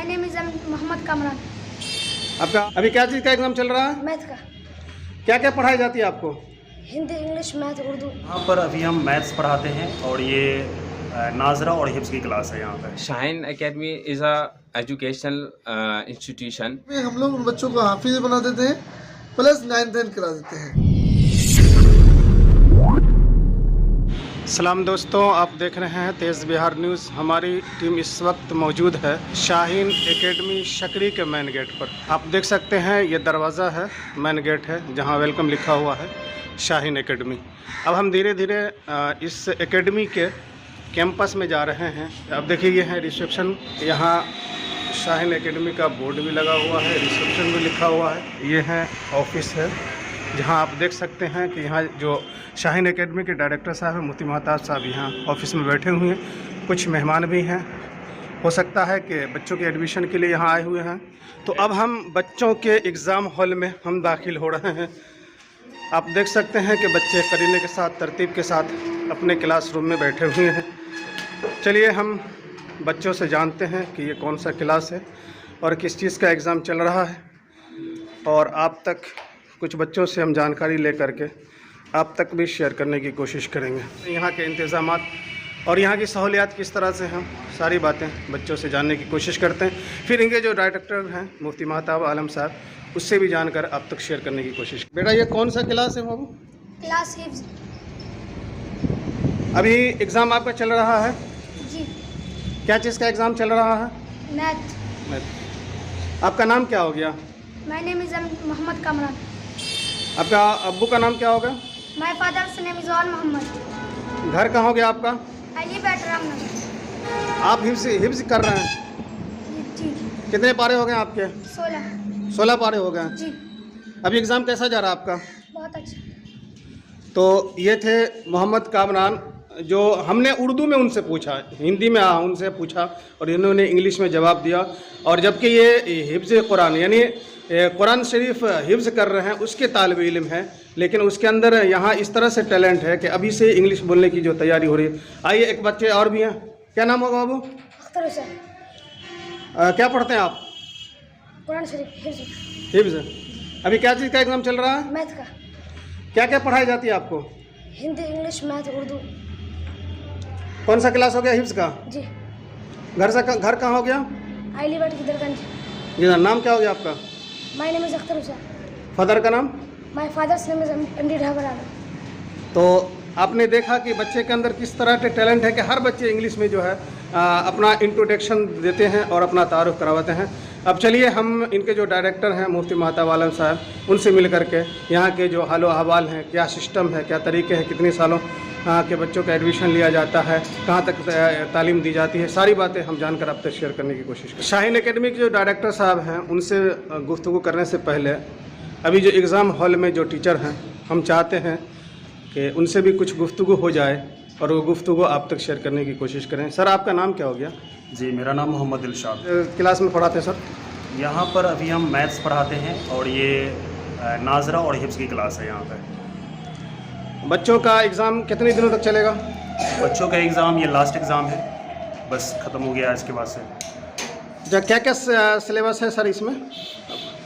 My name is Mohammad Kamran. आपका अभी क्या चीज़ का एग्ज़ाम चल रहा है? मैथ का। क्या क्या पढ़ाई जाती है आपको? Hindi, English, math, Urdu. यहाँ पर अभी हम मैथ्स पढ़ाते हैं और ये नाजरा और हिफ्ज़ की क्लास है यहाँ पर। Shaheen academy is a educational institution. में हम लोग उन बच्चों को हाफिज बना देते हैं, प्लस 9th करा देते हैं। सलाम दोस्तों, आप देख रहे हैं तेज़ बिहार न्यूज़। हमारी टीम इस वक्त मौजूद है शाहीन एकेडमी शकरी के मेन गेट पर। आप देख सकते हैं ये दरवाज़ा है, मेन गेट है जहां वेलकम लिखा हुआ है शाहीन एकेडमी। अब हम धीरे धीरे इस एकेडमी के कैंपस में जा रहे हैं। अब देखिए ये है रिसेप्शन, यहाँ शाहीन एकेडमी का बोर्ड भी लगा हुआ है, रिसेप्शन भी लिखा हुआ है। ये है ऑफिस है जहां आप देख सकते हैं कि यहाँ जो शाहीन एकेडमी के डायरेक्टर साहब हैं मुफ्ती महताब साहब यहाँ ऑफिस में बैठे हुए हैं। कुछ मेहमान भी हैं, हो सकता है कि बच्चों के एडमिशन के लिए यहाँ आए हुए हैं। तो अब हम बच्चों के एग्ज़ाम हॉल में हम दाखिल हो रहे हैं। आप देख सकते हैं कि बच्चे करीने के साथ, तरतीब के साथ अपने क्लासरूम में बैठे हुए हैं। चलिए हम बच्चों से जानते हैं कि ये कौन सा क्लास है और किस चीज़ का एग्ज़ाम चल रहा है, और आप तक कुछ बच्चों से हम जानकारी ले करके आप तक भी शेयर करने की कोशिश करेंगे। यहाँ के इंतज़ामात और यहाँ की सहूलियात किस तरह से हम सारी बातें बच्चों से जानने की कोशिश करते हैं। फिर इनके जो डायरेक्टर हैं मुफ्ती महताब आलम साहब, उससे भी जानकर आप तक शेयर करने की कोशिश। बेटा ये कौन सा क्लास है बाबू? क्लास हिफ्ज। अभी एग्ज़ाम आपका चल रहा है? जी। क्या चीज़ का एग्ज़ाम चल रहा है? मैथ। आपका नाम क्या हो गया? My name is Mohammad Kamran. आपका अब्बू का नाम क्या होगा? My father's name is Mohammad. घर कहाँ हो गया आपका? I live at Ramnagar. आप हिफ्ज़ कर रहे हैं? जी। कितने पारे हो गए आपके? 16 पारे हो गए। जी। अभी एग्ज़ाम कैसा जा रहा है आपका? बहुत अच्छा। तो ये थे मोहम्मद कामरान, जो हमने उर्दू में उनसे पूछा, हिंदी में उनसे पूछा और इन्होंने इंग्लिश में जवाब दिया। और जबकि ये हिफ्ज़ कुरान यानी कुरान शरीफ हिफ्ज़ कर रहे हैं, उसके तालिब इल्म हैं, लेकिन उसके अंदर यहाँ इस तरह से टैलेंट है कि अभी से इंग्लिश बोलने की जो तैयारी हो रही है। आइए एक बच्चे और भी हैं, क्या नाम होगा बाबू? अख्तर हुसैन। क्या पढ़ते हैं आप? कुरान शरीफ हिफ्ज। हिफ्ज़। अभी क्या चीज़ का एग्ज़ाम चल रहा है? मैथ का। क्या क्या पढ़ाई जाती है आपको? Hindi, English, math, Urdu. कौन सा क्लास हो गया हिफ्ज़ का? जी। घर कहाँ हो गया? I live at Kidarganj. जी। नाम क्या हो गया आपका? My name is Akhtar Hussain. Father का नाम? My father's name is MD Dhabar Alam. तो आपने देखा कि बच्चे के अंदर किस तरह के टैलेंट है कि हर बच्चे इंग्लिश में जो है अपना इंट्रोडक्शन देते हैं और अपना तारुफ करवाते हैं। अब चलिए हम इनके जो डायरेक्टर हैं मुफ्ती महताब आलम साहब, उनसे मिल करके यहाँ के जो हाल अहवाल हैं, क्या सिस्टम है, क्या तरीके हैं, कितने सालों के बच्चों का एडमिशन लिया जाता है, कहाँ तक तालीम दी जाती है, सारी बातें हम जानकर आप तक शेयर करने की कोशिश करें। शाहीन एकेडमी के जो डायरेक्टर साहब हैं उनसे गुफ्तगू करने से पहले अभी जो एग्ज़ाम हॉल में जो टीचर हैं, हम चाहते हैं कि उनसे भी कुछ गुफ्तगू हो जाए और वो गुफ्तगू आप तक शेयर करने की कोशिश करें। सर आपका नाम क्या हो गया? जी, मेरा नाम मोहम्मद दिलशाद। क्लास में पढ़ाते हैं सर? यहाँ पर अभी हम मैथ्स पढ़ाते हैं और ये नाजरा और हिफ्ज़ की क्लास है यहाँ पर। बच्चों का एग्ज़ाम कितने दिनों तक चलेगा? बच्चों का एग्ज़ाम ये लास्ट एग्ज़ाम है, बस ख़त्म हो गया है इसके बाद से। क्या क्या सिलेबस है सर इसमें?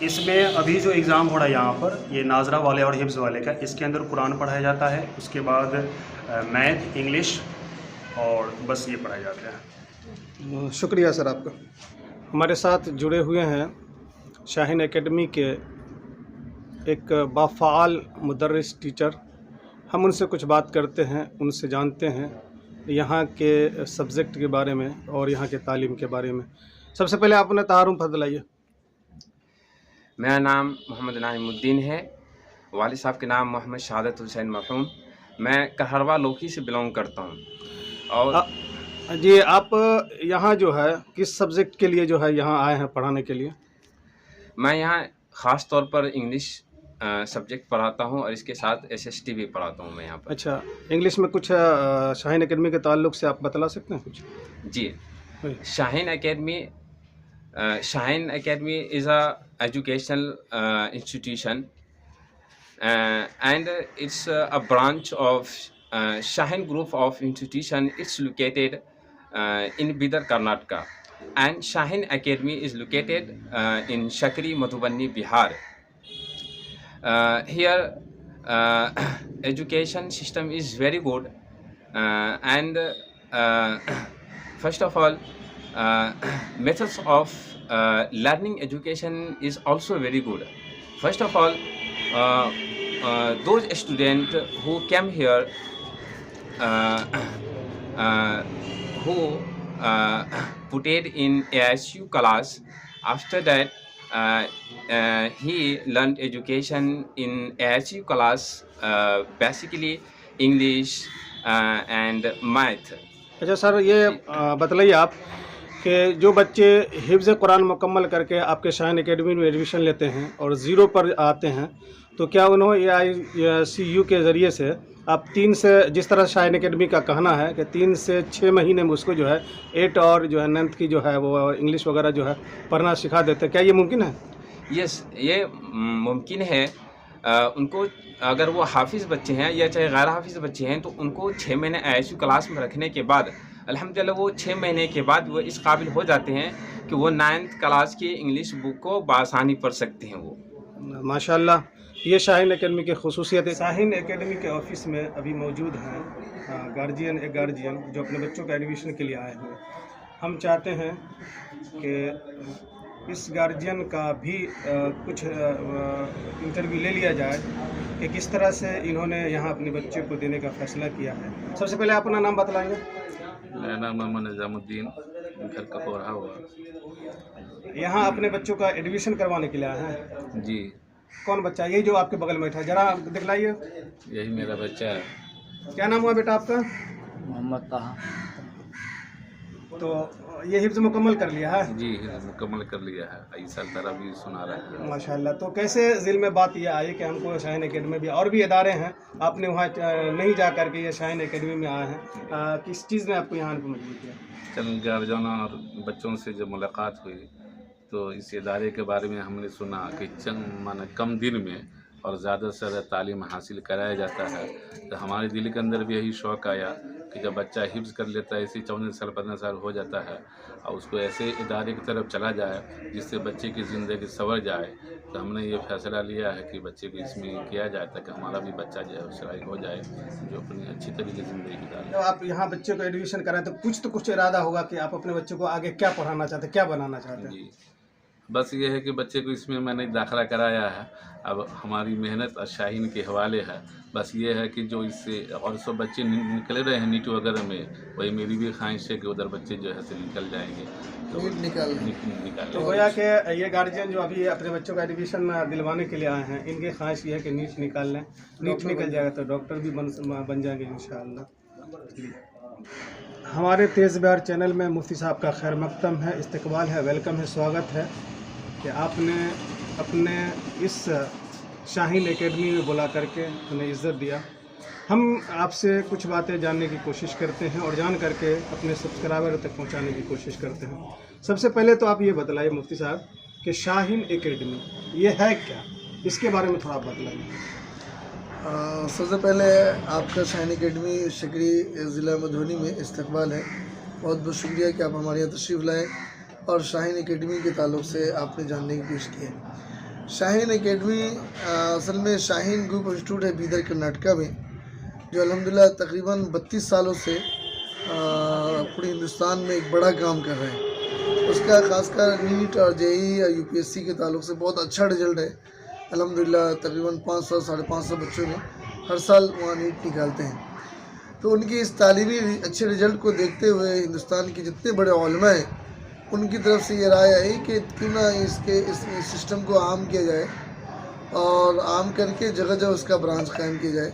इसमें अभी जो एग्ज़ाम हो रहा है यहाँ पर, ये नाजरा वाले और हिफ्ज़ वाले का, इसके अंदर कुरान पढ़ाया जाता है, उसके बाद मैथ, इंग्लिश और बस ये पढ़ाए जाते हैं। शुक्रिया सर आपका। हमारे साथ जुड़े हुए हैं शाहीन एकेडमी के एक बाफ़ाल मुदर्रिस टीचर। हम उनसे कुछ बात करते हैं, उनसे जानते हैं यहाँ के सब्जेक्ट के बारे में और यहाँ के तालीम के बारे में। सबसे पहले आप अपना तारुफ बतलाइए। मेरा नाम मोहम्मद नाइमुद्दीन है। वालिद साहब के नाम मोहम्मद शहादत हुसैन मरहूम। मैं कहरवा लोकी से बिलोंग करता हूँ। और जी, आप यहाँ जो है किस सब्जेक्ट के लिए जो है यहाँ आए हैं पढ़ाने के लिए? मैं यहाँ ख़ास तौर पर इंग्लिश सब्जेक्ट पढ़ाता हूँ और इसके साथ एसएसटी भी पढ़ाता हूँ मैं यहाँ पर। अच्छा, इंग्लिश में कुछ शाहीन एकेडमी के ताल्लुक़ से आप बतला सकते हैं कुछ? जी, Shaheen academy is a educational institution and it's a branch of Shahin group of institution. It's located in Bidar, Karnataka. and Shahin Academy is located in Shakri, Madhubani, Bihar. Here education system is very good, and first of all methods of learning education is also very good. First of all, those students who came here who put it in ASU class, after that he learned education in ASU class, basically English and math. अच्छा sir, ये बतलाइए आप कि जो बच्चे हिफ्ज़ कुरान मुकम्मल करके आपके Shaheen academy में एडमिशन लेते हैं और ज़ीरो पर आते हैं, तो क्या उन्होंने AICU के ज़रिए से आप 3 से, जिस तरह शाहीन एकेडमी का कहना है कि 3 से 6 महीने में उसको जो है 8 और जो है 9th की जो है वो इंग्लिश वगैरह जो है पढ़ना सिखा देते हैं, क्या ये मुमकिन है? यस, ये मुमकिन है। उनको अगर वो हाफिज़ बच्चे हैं या चाहे गैर हाफिज़ बच्चे हैं, तो उनको 6 महीने ASU क्लास में रखने के बाद अल्हम्दुलिल्लाह वो 6 महीने के बाद वो इस काबिल हो जाते हैं कि वो 9th क्लास की इंग्लिश बुक को बआसानी पढ़ सकते हैं वो। माशाल्लाह, ये शाहीन एकेडमी की खसूसियत है। शाहीन एकेडमी के ऑफिस में अभी मौजूद हैं एक गार्जियन जो अपने बच्चों का एडमिशन के लिए आए हुए। हम चाहते हैं कि इस गार्जियन का भी कुछ इंटरव्यू ले लिया जाए कि किस तरह से इन्होंने यहाँ अपने बच्चे को देने का फैसला किया है। सबसे पहले अपना नाम बतलाएंगे। मेरा नाम मोहम्मद निजामुद्दीन, घर का कोरहा हुआ। यहाँ अपने बच्चों का एडमिशन करवाने के लिए आए हैं? जी। कौन बच्चा? यही जो आपके बगल में बैठा है, जरा दिखलाइए। यही मेरा बच्चा है। क्या नाम हुआ बेटा आपका? मोहम्मद ताहा। तो ये हिफ्ज़ मुकम्मल कर लिया है? जी, मुकम्मल कर लिया है। इस साल तरह भी सुना रहा है। माशाल्लाह। तो कैसे दिल में बात ये आई कि हमको शाहीन एकेडमी भी, और भी इदारे हैं, आपने वहाँ नहीं जा कर के ये शाहीन एकेडमी में आए हैं, किस चीज़ ने आपको यहाँ पर मजबूर किया? चल गार्जियन और बच्चों से जब मुलाकात हुई तो इस इदारे के बारे में हमने सुना कि चंद कम दिन में और ज़्यादा से ज़्यादा तालीम हासिल कराया जाता है। तो हमारे दिल के अंदर भी यही शौक़ आया कि जब बच्चा हिफ्ज़ कर लेता है, ऐसे 14 साल 15 साल हो जाता है, और उसको ऐसे इदारे की तरफ चला जाए जिससे बच्चे की ज़िंदगी संवर जाए, तो हमने ये फैसला लिया है कि बच्चे को इसमें किया जाए ताकि हमारा भी बच्चा जो है उसराइक हो जाए, जो अपनी अच्छी तरीके से ज़िंदगी गुजारे। जब आप यहाँ बच्चे को एडमिशन कराएं तो कुछ इरादा होगा कि आप अपने बच्चे को आगे क्या पढ़ाना चाहते हैं, क्या बनाना चाहते हैं? जी, बस ये है कि बच्चे को इसमें मैंने दाखिला कराया है। अब हमारी मेहनत और शाहीन के हवाले है। बस ये है कि जो इससे और सब बच्चे निकले रहे हैं नीट वगैरह में, वही मेरी भी ख्वाहिश है कि उधर बच्चे जो है से निकल जाएंगे, तो निकाल। तो गोया कि ये गार्जियन जो अभी अपने बच्चों का एडमिशन दिलवाने के लिए आए हैं, इनकी ख्वाहिश ये है कि नीट निकाल लें, नीट निकल जाएगा तो डॉक्टर भी बन जाएंगे इंशाअल्लाह। हमारे तेज़ बिहार चैनल में मुफ्ती साहब का खैर मकदम है, इस्तकबाल है, वेलकम है, स्वागत है कि आपने अपने इस शाहीन एकेडमी में बुला करके उन्हें इज़्ज़त दिया। हम आपसे कुछ बातें जानने की कोशिश करते हैं और जान करके अपने सब्सक्राइबर तक पहुंचाने की कोशिश करते हैं। सबसे पहले तो आप ये बतलाइए मुफ्ती साहब कि शाहीन एकेडमी ये है क्या, इसके बारे में थोड़ा आप बतलाइए। सबसे पहले आपका शाहीन एकेडमी शकरी ज़िला मधुबनी में इस्तकबाल है। बहुत बहुत शुक्रिया कि आप हमारे यहाँ तशरीफ़ लाएँ और शाहीन एकेडमी के ताल्लुक़ से आपने जानने की कोशिश की है। शाहीन एकेडमी असल में शाहीन ग्रुप इंस्टीट्यूट है बीदर कर्नाटका में, जो अल्हम्दुलिल्लाह तकरीबन 32 सालों से पूरे हिंदुस्तान में एक बड़ा काम कर रहे हैं। उसका खासकर नीट और JEE और UPSC के ताल्लुक़ से बहुत अच्छा रिज़ल्ट है। अल्हम्दुलिल्लाह तकरीबन 500 साढ़े 500 बच्चों में हर साल वहाँ नीट निकालते हैं। तो उनकी इस तालीमी अच्छे रिज़ल्ट को देखते हुए हिंदुस्तान के जितने बड़े उलमा हैं उनकी तरफ से ये राय आई कि क्यों ना इस सिस्टम को आम किया जाए और आम करके जगह जगह उसका ब्रांच कायम किया जाए।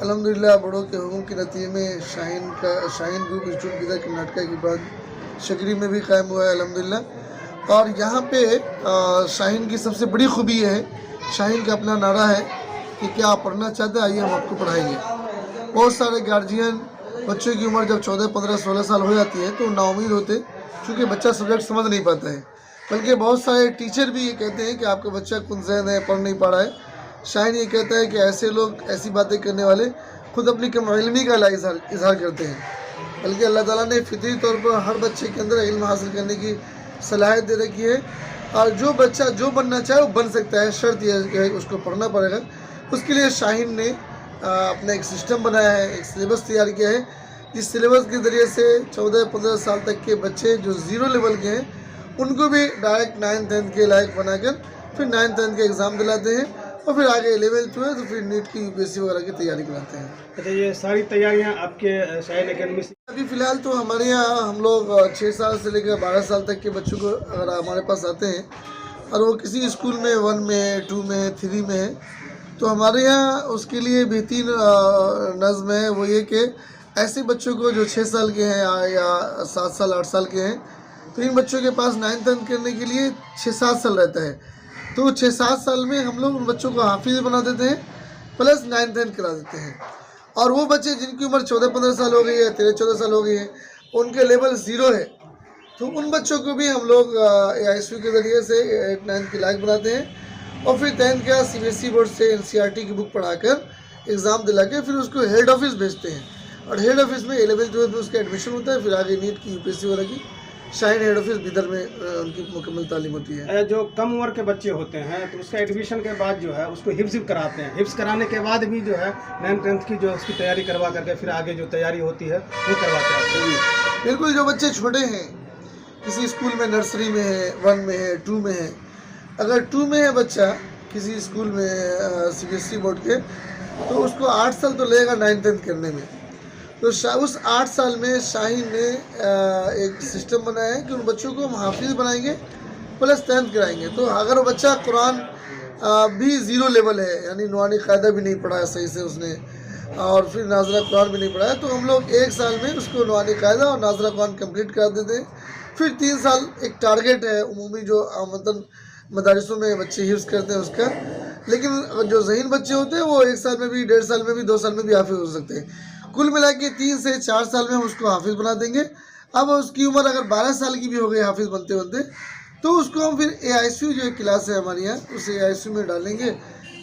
अल्हम्दुलिल्लाह बड़ों के हुक्म के नतीजे में शाहीन ग्रुप इंस्टीट्यूट बीदर कर्नाटका की ब्रांच शकरी में भी कायम हुआ है अल्हम्दुलिल्लाह। और यहाँ पे शाहीन की सबसे बड़ी खूबी है, शाहीन का अपना नारा है कि क्या आप पढ़ना चाहते हैं, आइए हम आपको पढ़ाएंगे। बहुत सारे गार्जियन बच्चों की उम्र जब 14, 15, 16 साल हो जाती है तो नाउमीद होते, क्योंकि बच्चा सब्जेक्ट समझ नहीं पाता है। बल्कि बहुत सारे टीचर भी ये कहते हैं कि आपका बच्चा कुंज़ैन है, पढ़ नहीं पा रहा है। शाहीन ये कहता है कि ऐसे लोग, ऐसी बातें करने वाले खुद अपनी कम इल्मी का इजहार करते हैं। बल्कि अल्लाह ताला ने फितरी तौर पर हर बच्चे के अंदर इल्म हासिल करने की सलाहियत दे रखी है, और जो बच्चा जो बनना चाहे वो बन सकता है, शर्त यह है कि उसको पढ़ना पड़ेगा। उसके लिए शाहीन ने अपना एक सिस्टम बनाया है, एक सिलेबस तैयार किया है, जिस सिलेबस के ज़रिए से 14-15 साल तक के बच्चे जो ज़ीरो लेवल के हैं उनको भी डायरेक्ट 9th-10th के लायक बनाकर फिर 9th-10th के एग्ज़ाम दिलाते हैं, और फिर आगे 11th-12th फिर नीट की UPSC वगैरह की तैयारी कराते हैं। अच्छा, ये सारी तैयारियां आपके शाहीन एकेडमी से? अभी फ़िलहाल तो हमारे यहाँ हम लोग 6 साल से लेकर 12 साल तक के बच्चों को अगर हमारे पास आते हैं और वो किसी स्कूल में 1 में 2 में 3 में है, तो हमारे यहाँ उसके लिए बेहतरीन नज़्म है। वो ये कि ऐसे बच्चों को जो 6 साल के हैं या 7 साल 8 साल के हैं, तो इन बच्चों के पास 9th-10th करने के लिए 6-7 साल रहता है। तो 6-7 साल में हम लोग उन बच्चों को हाफिज़ बना देते हैं, प्लस 9th-10th करा देते हैं। और वो बच्चे जिनकी उम्र 14-15 साल हो गई है, 13-14 साल हो गई है, उनके लेवल 0 है, तो उन बच्चों को भी हम लोग AISU के ज़रिए से 8th-9th के लायक बनाते हैं, और फिर 10th का CBSE बोर्ड से NCERT की बुक पढ़ाकर एग्ज़ाम दिला के फिर उसको हेड ऑफिस भेजते हैं, और हेड ऑफिस में 11th-12th में उसका एडमिशन होता है। फिर आगे नीट की UPSC वगैरह की शाहीन हेड ऑफिस बिदर में उनकी मुकम्मल तालीम होती है। जो कम उम्र के बच्चे होते हैं तो उसका एडमिशन के बाद जो है उसको हिफ्ज़ कराते हैं, हिफ्ज़ कराने के बाद भी जो है 9th-10th की जो उसकी तैयारी करवा करके फिर आगे जो तैयारी होती है वो करवाते हैं। बिल्कुल, जो बच्चे छोटे हैं, किसी स्कूल में नर्सरी में है, 1 में है, 2 में है, अगर 2 में है बच्चा किसी स्कूल में CBSE बोर्ड के, तो उसको 8 साल तो लगेगा 9th-10th करने में। तो उस 8 साल में शाहीन ने एक सिस्टम बनाया है कि उन बच्चों को हम हाफिज़ बनाएंगे प्लस 10th कराएंगे। तो अगर वो बच्चा कुरान भी 0 लेवल है, यानी नुआनी कायदा भी नहीं पढ़ा है सही से उसने, और फिर नाज़रा कुरान भी नहीं पढ़ा है, तो हम लोग 1 साल में उसको नुआनी कायदा और नाज़रा कुरान कंप्लीट करा देते हैं। फिर 3 साल एक टारगेट है उमूमी जो मतलब मदारिसों में बच्चे हिफ्ज़ करते हैं उसका, लेकिन जो ज़हीन बच्चे होते हैं वो 1 साल में भी, 1.5 साल में भी, 2 साल में भी हाफिज़ हो सकते हैं। कुल मिला के 3 से 4 साल में हम उसको हाफिज़ बना देंगे। अब उसकी उम्र अगर 12 साल की भी हो गई हाफिज़ बनते बनते, तो उसको हम फिर AISU जो एक क्लास है हमारे यहाँ, उस AISU में डालेंगे।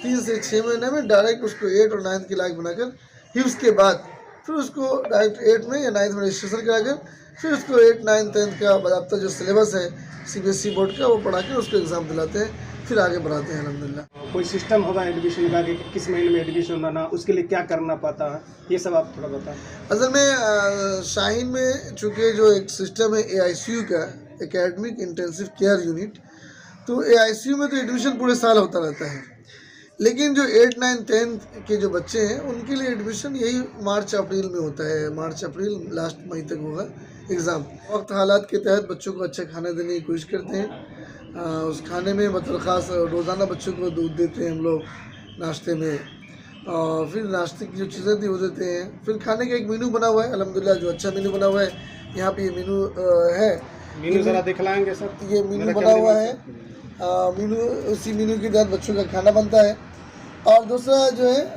3 से 6 महीने में डायरेक्ट उसको 8 और 9th के लायक बनाकर हिफ्ज़ के बाद फिर उसको डायरेक्ट 8 में या 9th में रजिस्ट्रेशन कराकर फिर उसको 8, 9, 10th का बाकायदा जो सिलेबस है CBSE बोर्ड का वो पढ़ा के उसको एग्ज़ाम दिलाते हैं, फिर आगे बढ़ाते हैं अल्हम्दुलिल्लाह। कोई सिस्टम होगा एडमिशन का कि किस महीने में एडमिशन होना, उसके लिए क्या करना पड़ता है, ये सब आप थोड़ा बताएं। असल में शाहीन में चूँकि जो एक सिस्टम है AISU का, एकेडमिक इंटेंसिव केयर यूनिट, तो AISU में तो एडमिशन पूरे साल होता रहता है, लेकिन जो 8, 9, 10th के जो बच्चे हैं उनके लिए एडमिशन यही मार्च-अप्रैल में होता है। मार्च-अप्रैल लास्ट मई तक होगा एग्ज़ाम। वक्त हालात के तहत बच्चों को अच्छा खाना देने की कोशिश करते हैं। उस खाने में मतलब ख़ास रोज़ाना बच्चों को दूध देते हैं हम लोग नाश्ते में, और फिर नाश्ते की जो चीज़ें थी वो देते हैं। फिर खाने का एक मेनू बना हुआ है अल्हम्दुलिल्लाह, जो अच्छा मेनू बना हुआ है। यहाँ पे ये मेनू है, मेनू ज़रा दिखलाएंगे सर। ये मेनू बना हुआ है, मेनू, उसी मेनू के तहत बच्चों का खाना बनता है। और दूसरा जो है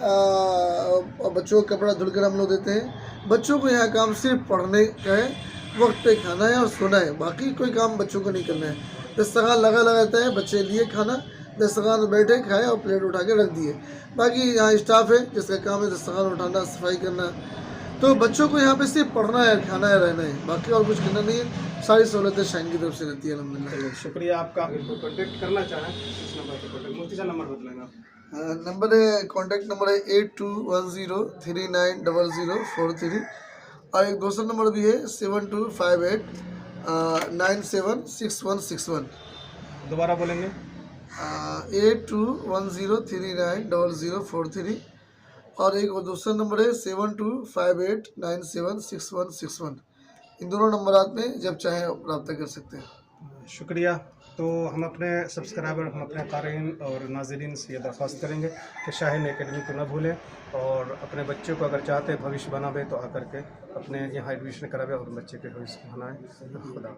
बच्चों का कपड़ा धुलकर हम लोग देते हैं। बच्चों को यहाँ काम सिर्फ पढ़ने का है, वक्त पे खाना है और सोना है, बाकी कोई काम बच्चों को नहीं करना है। दस्तरखान लगा रहता है, बच्चे लिए खाना, दस्तरखान में बैठे खाए और प्लेट उठा के रख दिए। बाकी यहाँ स्टाफ है जिसका काम है दस्तरखान उठाना, सफाई करना। तो बच्चों को यहाँ पे सिर्फ पढ़ना है, खाना है, रहना है, बाकी और कुछ करना नहीं है। सारी सहूलतें शाहीन की तरफ से रहती है अल्हम्दुलिल्लाह। शुक्रिया आपका। कॉन्टेक्ट करना चाहें इस नंबर पर कॉन्टेक्ट, मुफ्ती साहब नंबर बतलाएंगे आप। नंबर है, कॉन्टैक्ट नंबर है 8210390043, और एक दूसरा नंबर भी है 7258976161। दोबारा बोलेंगे। 8210390043, और एक और दूसरा नंबर है 7258976161। इन दोनों नंबरात में जब चाहें रब्ता कर सकते हैं। शुक्रिया। तो हम अपने सब्सक्राइबर, हम अपने क़ारीन और नाज़रीन से ये दरख्वास्त करेंगे कि शाहीन एकेडमी को न भूलें, और अपने बच्चों को अगर चाहते भविष्य बनावे तो आकर के अपने यहाँ एडमिशन करावे और बच्चे के भविष्य बनाएं। खुदा।